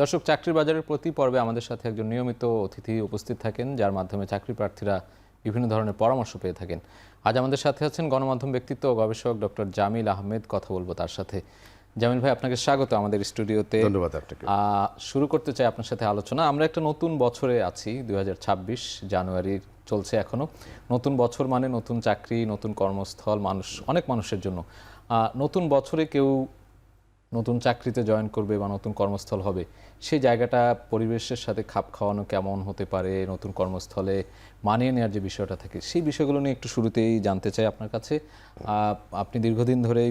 দর্শক, চাকরির বাজারের প্রতি পর্বে আমাদের সাথে একজন নিয়মিত অতিথি উপস্থিত থাকেন, যার মাধ্যমে চাকরি প্রার্থীরা বিভিন্ন ধরনের পরামর্শ পেয়ে থাকেন। আজ আমাদের সাথে আছেন গণমাধ্যম ব্যক্তিত্ব ও গবেষক ডক্টর জামিল আহমেদ। কথা বলবো তার সাথে। জামিল ভাই, আপনাকে স্বাগত আমাদের স্টুডিওতে। ধন্যবাদ আপনাকে। শুরু করতে চাই আপনার সাথে আলোচনা। আমরা একটা নতুন বছরে আছি, 2026 জানুয়ারির চলছে এখনো। নতুন বছর মানে নতুন চাকরি, নতুন কর্মস্থল, অনেক মানুষের জন্য নতুন বছরে কেউ নতুন চাকরিতে জয়েন করবে বা নতুন কর্মস্থল হবে, সেই জায়গাটা পরিবেশের সাথে খাপ খাওয়ানো কেমন হতে পারে, নতুন কর্মস্থলে মানিয়ে নেওয়ার যে বিষয়টা থাকে, সেই বিষয়গুলো নিয়ে একটু শুরুতেই জানতে চাই আপনার কাছে। আপনি দীর্ঘদিন ধরেই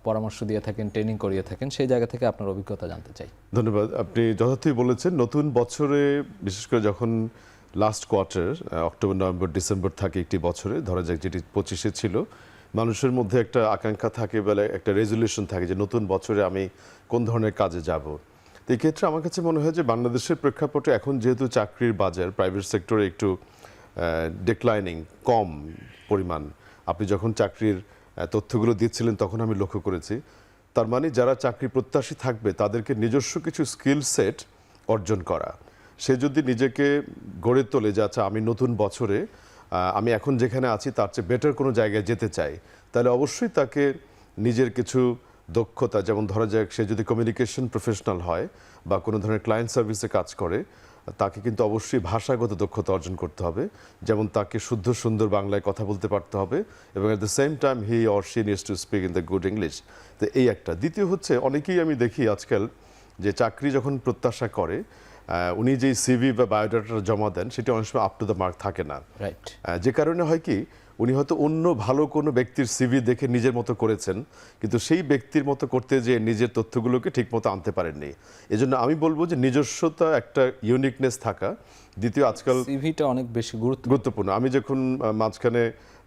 পরামর্শ দিয়ে থাকেন, ট্রেনিং করিয়ে থাকেন, সেই জায়গা থেকে আপনার অভিজ্ঞতা জানতে চাই। ধন্যবাদ। আপনি যথার্থই বলেছেন। নতুন বছরে বিশেষ করে যখন last quarter, October, November, December থাকে একটি বছরে, ধরা যাক যেটি 25-এ ছিল, মানুষের মধ্যে একটা আকাঙ্ক্ষা থাকে, বলে একটা রেজলিউশন থাকে যে নতুন বছরে আমি কোন ধরনের কাজে যাব। তো এই ক্ষেত্রে আমার কাছে মনে হয় যে বাংলাদেশের প্রেক্ষাপটে এখন যেহেতু চাকরির বাজার প্রাইভেট সেক্টরে একটু ডিক্লাইনিং, কম পরিমাণ, আপনি যখন চাকরির তথ্যগুলো দিচ্ছিলেন তখন আমি লক্ষ্য করেছি। তার মানে যারা চাকরি প্রত্যাশী থাকবে তাদেরকে নিজস্ব কিছু স্কিল সেট অর্জন করা, সে যদি নিজেকে গড়ে তোলে যে আচ্ছা আমি নতুন বছরে আমি এখন যেখানে আছি তার চেয়ে বেটার কোনো জায়গায় যেতে চাই, তাহলে অবশ্যই তাকে নিজের কিছু দক্ষতা, যেমন ধরা যাক সে যদি কমিউনিকেশন প্রফেশনাল হয় বা কোনো ধরনের ক্লায়েন্ট সার্ভিসে কাজ করে, তাকে কিন্তু অবশ্যই ভাষাগত দক্ষতা অর্জন করতে হবে। যেমন তাকে শুদ্ধ সুন্দর বাংলায় কথা বলতে পারতে হবে এবং at the same time he or she needs to speak in the good English. তো এই একটা। দ্বিতীয় হচ্ছে, অনেকেই আমি দেখি আজকাল যে চাকরি যখন প্রত্যাশা করে, উনি যেই সিভি বা বায়োডাটা জমা দেন সেটা অনেক সময় আপ টু দ্য মার্ক থাকে না। রাইট। যে কারণে হয় কি, উনি হয়তো অন্য ভালো কোনো ব্যক্তির সিভি দেখে নিজের মতো করেছেন, কিন্তু সেই ব্যক্তির মতো করতে যে নিজের তথ্যগুলোকে ঠিকমতো আনতে পারেননি। এজন্য আমি বলবো যে নিজস্বতা, একটা ইউনিকনেস থাকা। দ্বিতীয়, আজকাল সিভিটা অনেক বেশি গুরুত্বপূর্ণ। আমি যখন মাঝখানে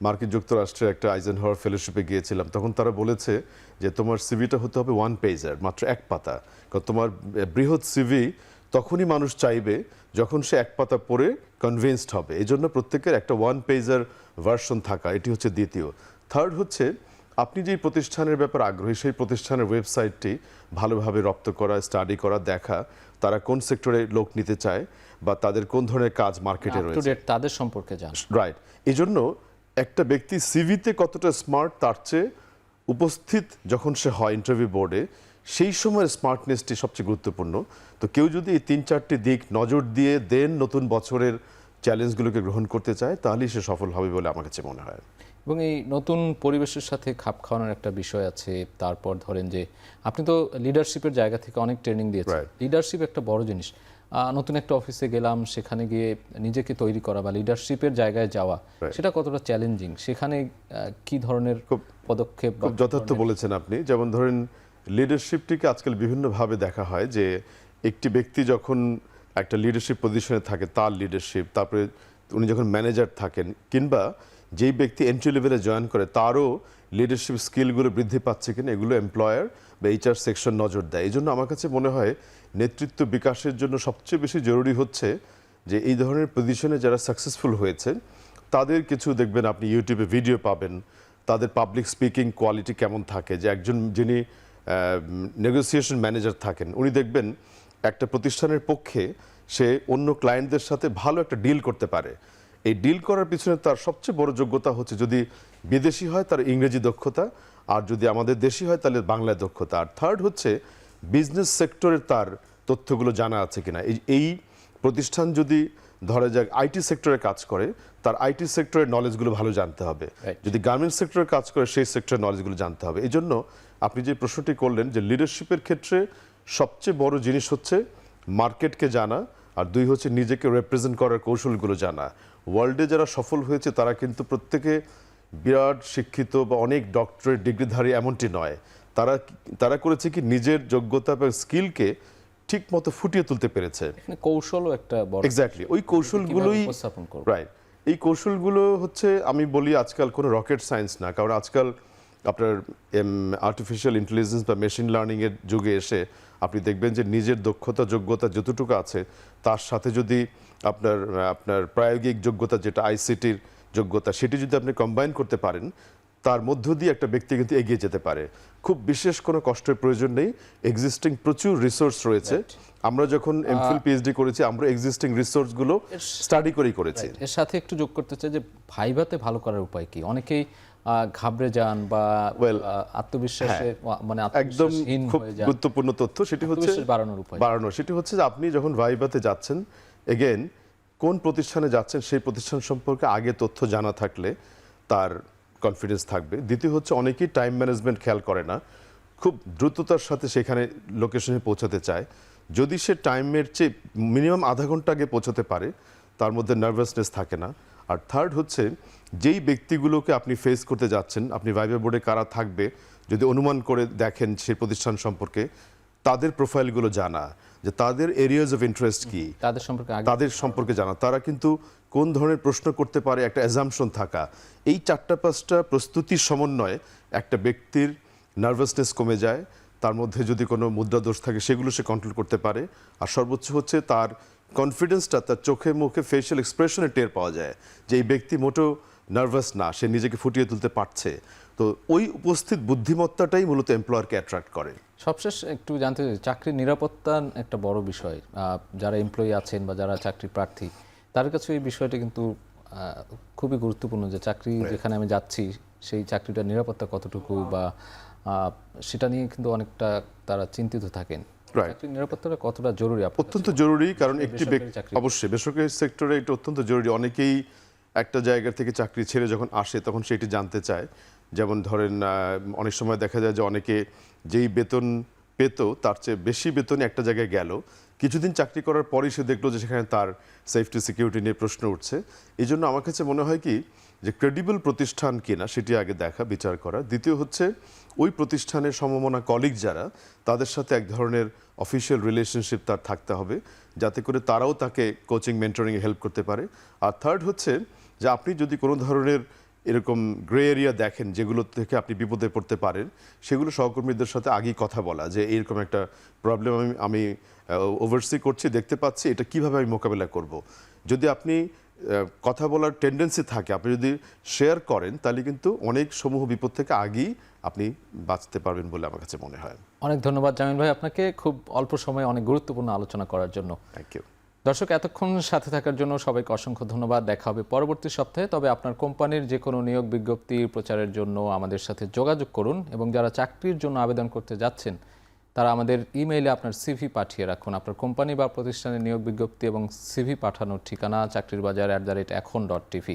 মার্কিন যুক্তরাষ্ট্রে একটা আইজেনহাওয়ার ফেলোশিপে গিয়েছিলাম, তখন তারা বলেছে যে তোমার সিভিটা হতে হবে 1 পেজের, মাত্র 1 পাতা। কারণ তোমার বৃহৎ সিভি তখনই মানুষ চাইবে যখন সে 1 পাতা পড়ে কনভিন্সড হবে। এই জন্য প্রত্যেকের একটা 1 পেজের ভার্সন থাকা, এটি হচ্ছে দ্বিতীয়। থার্ড হচ্ছে, আপনি যেই প্রতিষ্ঠানের ব্যাপারে আগ্রহী সেই প্রতিষ্ঠানের ওয়েবসাইটটি ভালোভাবে রপ্ত করা, স্টাডি করা, দেখা তারা কোন সেক্টরে লোক নিতে চায় বা তাদের কোন ধরনের কাজ মার্কেটে রয়েছে, তাদের সম্পর্কে জান। রাইট। এই জন্য একটা ব্যক্তি সিভিতে কতটা স্মার্ট তার চেয়ে উপস্থিত যখন সে হয় ইন্টারভিউ বোর্ডে, সেই সময়ের স্মার্টনেসটি সবচেয়ে গুরুত্বপূর্ণ। তো কেউ যদি এই 3-4টি দিক নজর দিয়ে দেন নতুন বছরের চ্যালেঞ্জগুলোকে গ্রহণ করতে চায়, তাহলেই সে সফল হবে বলে আমার কাছে মনে হয়। এবং এই নতুন পরিবেশের সাথে খাপ খাওয়ানোর একটা বিষয় আছে। তারপর ধরেন যে আপনি তো লিডারশিপের জায়গা থেকে অনেক ট্রেনিং দিয়েছেন। লিডারশিপ একটা বড় জিনিস। নতুন একটা অফিসে গেলাম, সেখানে গিয়ে নিজেকে তৈরি করা বা লিডারশিপের জায়গায় যাওয়া, সেটা কতটা চ্যালেঞ্জিং, সেখানে কি ধরনের পদক্ষেপ? খুব যথার্থ বলেছেন আপনি। যেমন ধরেন, লিডারশিপটিকে আজকাল বিভিন্নভাবে দেখা হয় যে একটি ব্যক্তি যখন একটা লিডারশিপ পজিশনে থাকে তার লিডারশিপ, তারপরে উনি যখন ম্যানেজার থাকেন, কিংবা যেই ব্যক্তি এন্ট্রি লেভেলে জয়েন করে তারও লিডারশিপ স্কিলগুলো বৃদ্ধি পাচ্ছে কিনা, এগুলো এমপ্লয়ার বা এইচআর সেকশন নজর দেয়। এই জন্য আমার কাছে মনে হয় নেতৃত্ব বিকাশের জন্য সবচেয়ে বেশি জরুরি হচ্ছে যে এই ধরনের পজিশনে যারা সাকসেসফুল হয়েছে তাদের কিছু দেখবেন, আপনি ইউটিউবে ভিডিও পাবেন, তাদের পাবলিক স্পিকিং কোয়ালিটি কেমন থাকে। যে একজন যিনি নেগোসিয়েশন ম্যানেজার থাকেন, উনি দেখবেন একটা প্রতিষ্ঠানের পক্ষে সে অন্য ক্লায়েন্টদের সাথে ভালো একটা ডিল করতে পারে। এই ডিল করার পিছনে তার সবচেয়ে বড় যোগ্যতা হচ্ছে, যদি বিদেশি হয় তার ইংরেজি দক্ষতা, আর যদি আমাদের দেশি হয় তাহলে বাংলায় দক্ষতা। আর থার্ড হচ্ছে বিজনেস সেক্টরের তার তথ্যগুলো জানা আছে কিনা। এই প্রতিষ্ঠান যদি ধরা যাক আইটি সেক্টরে কাজ করে, তার আইটি সেক্টরের নলেজগুলো ভালো জানতে হবে। যদি গার্মেন্টস সেক্টরে কাজ করে, সেই সেক্টরের নলেজগুলো জানতে হবে। এই জন্য আপনি যে প্রশ্নটি করলেন যে লিডারশিপের ক্ষেত্রে সবচেয়ে বড় জিনিস হচ্ছে মার্কেটকে জানা, আর দুই হচ্ছে নিজেকে রিপ্রেজেন্ট করার কৌশলগুলো জানা। ওয়ার্ল্ডে যারা সফল হয়েছে তারা কিন্তু প্রত্যেকে বিরাট শিক্ষিত বা অনেক ডক্টরেট ডিগ্রিধারী এমনটি নয়। তারা করেছে কি, নিজের যোগ্যতা এবং স্কিলকে ঠিক মতো ফুটিয়ে তুলতে পেরেছে। কৌশলও একটা বড়। এক্স্যাক্টলি, ওই কৌশলগুলোই রাইট। এই কৌশলগুলো হচ্ছে, আমি বলি আজকাল কোনো রকেট সায়েন্স না। কারণ আজকাল আপনার আর্টিফিশিয়াল ইন্টেলিজেন্স বা মেশিন লার্নিংয়ের যুগে এসে আপনি দেখবেন যে নিজের দক্ষতা যোগ্যতা যতটুকু আছে তার সাথে যদি আপনার প্রায়োগিক যোগ্যতা, যেটা আইসিটির যোগ্যতা, সেটি যদি আপনি কম্বাইন করতে পারেন, তার মধ্য দিয়ে একটা ব্যক্তি কিন্তু এগিয়ে যেতে পারে। খুব বিশেষ কোনো কষ্টের প্রয়োজন নেই, এক্সিস্টিং প্রচুর রিসোর্স রয়েছে। আমরা যখন এমফিল পিএইচডি করেছি আমরা এক্সিস্টিং রিসোর্সগুলো স্টাডি করেই করেছি। এর সাথে একটু যোগ করতে চাই যে ভাইভাতে ভালো করার উপায় কি? অনেকেই ঘাবড়ে যান বা আত্মবিশ্বাসে মানে একদম আত্মবিশ্বাসহীন খুব হয়ে যান। গুরুত্বপূর্ণ তথ্য সেটি হচ্ছে আত্মবিশ্বাস বাড়ানোর উপায়। সেটি হচ্ছে যে আপনি যখন ভাইভাতে যাচ্ছেন, এগেন কোন প্রতিষ্ঠানে যাচ্ছেন সেই প্রতিষ্ঠান সম্পর্কে আগে তথ্য জানা থাকলে তার কনফিডেন্স থাকবে। দ্বিতীয় হচ্ছে অনেকেই টাইম ম্যানেজমেন্ট খেয়াল করে না, খুব দ্রুততার সাথে সেখানে লোকেশনে পৌঁছাতে চায়। যদি সে টাইমের চেয়ে মিনিমাম আধা ঘন্টা আগে পৌঁছাতে পারে তার মধ্যে নার্ভাসনেস থাকে না। আর থার্ড হচ্ছে যেই ব্যক্তিগুলোকে আপনি ফেস করতে যাচ্ছেন, আপনি ভাইভা বোর্ডে কারা থাকবে যদি অনুমান করে দেখেন সেই প্রতিষ্ঠান সম্পর্কে, তাদের প্রোফাইলগুলো জানা, যে তাদের এরিয়াজ অফ ইন্টারেস্ট কি, তাদের সম্পর্কে জানা, তারা কিন্তু কোন ধরনের প্রশ্ন করতে পারে একটা অ্যাজাম্পশন থাকা। এই 4-5টা প্রস্তুতির সমন্বয়ে একটা ব্যক্তির নার্ভাসনেস কমে যায়, তার মধ্যে যদি কোনো মুদ্রা দোষ থাকে সেগুলো সে কন্ট্রোল করতে পারে। আর সর্বোচ্চ হচ্ছে তার কনফিডেন্সটা তার চোখে মুখে ফেশিয়াল এক্সপ্রেশনে টের পাওয়া যায় যে এই ব্যক্তি মোটেও নার্ভাস না, সে নিজেকে ফুটিয়ে তুলতে পারছে। তো ওই উপস্থিত বুদ্ধিমত্তাটাই মূলত এমপ্লয়ারকে অ্যাট্রাক্ট করে। সবশেষ একটু জানতে চাই, চাকরির নিরাপত্তা একটা বড় বিষয়। যারা এমপ্লয়ি আছেন বা যারা চাকরি প্রার্থী তাদের কাছে এই বিষয়টা কিন্তু খুবই গুরুত্বপূর্ণ যে চাকরি যেখানে আমি যাচ্ছি সেই চাকরিটার নিরাপত্তা কতটুকু বা সেটা নিয়ে কিন্তু অনেকটা তারা চিন্তিত থাকেন। চাকরির নিরাপত্তাটা কতটা জরুরি? অত্যন্ত জরুরি, কারণ একটি অবশ্যই বেসরকারি সেক্টরে এটা অত্যন্ত জরুরি। অনেকেই একটা জায়গা থেকে চাকরি ছেড়ে যখন আসে তখন সেটি জানতে চায়। যেমন ধরেন অনেক সময় দেখা যায় যে অনেকে যেই বেতন পেত তার চেয়ে বেশি বেতনে একটা জায়গায় গেল, কিছুদিন চাকরি করার পরেই সে দেখলো যে সেখানে তার সেফটি সিকিউরিটি নিয়ে প্রশ্ন উঠছে। এই জন্য আমার কাছে মনে হয় কি যে ক্রেডিবল প্রতিষ্ঠান কিনা সেটি আগে দেখা, বিচার করা। দ্বিতীয় হচ্ছে ওই প্রতিষ্ঠানের সমমনা কলিগ যারা, তাদের সাথে এক ধরনের অফিসিয়াল রিলেশনশিপ তার থাকতে হবে যাতে করে তারাও তাকে কোচিং মেন্টরিংয়ে হেল্প করতে পারে। আর থার্ড হচ্ছে যে আপনি যদি কোনো ধরনের এরকম গ্রে এরিয়া দেখেন যেগুলো থেকে আপনি বিপদে পড়তে পারেন, সেগুলো সহকর্মীদের সাথে আগেই কথা বলা যে এরকম একটা প্রবলেম আমি ওভারসি করছি, দেখতে পাচ্ছি, এটা কিভাবে আমি মোকাবেলা করব। যদি আপনি কথা বলার টেন্ডেন্সি থাকে, আপনি যদি শেয়ার করেন তাহলে কিন্তু অনেক সমূহ বিপদ থেকে আগেই আপনি বাঁচতে পারবেন বলে আমার কাছে মনে হয়। অনেক ধন্যবাদ জামিল ভাই আপনাকে খুব অল্প সময়ে অনেক গুরুত্বপূর্ণ আলোচনা করার জন্য। Thank you. দর্শক, এতক্ষণ সাথে থাকার জন্য সবাইকে অসংখ্য ধন্যবাদ। দেখা হবে পরবর্তী সপ্তাহে। তবে আপনার কোম্পানির যে কোনো নিয়োগ বিজ্ঞপ্তি প্রচারের জন্য আমাদের সাথে যোগাযোগ করুন এবং যারা চাকরির জন্য আবেদন করতে যাচ্ছেন তারা আমাদের ইমেইলে আপনার সিভি পাঠিয়ে রাখুন। আপনার কোম্পানি বা প্রতিষ্ঠানের নিয়োগ বিজ্ঞপ্তি এবং সিভি পাঠানোর ঠিকানা চাকরিরবাজার@এখন.tv।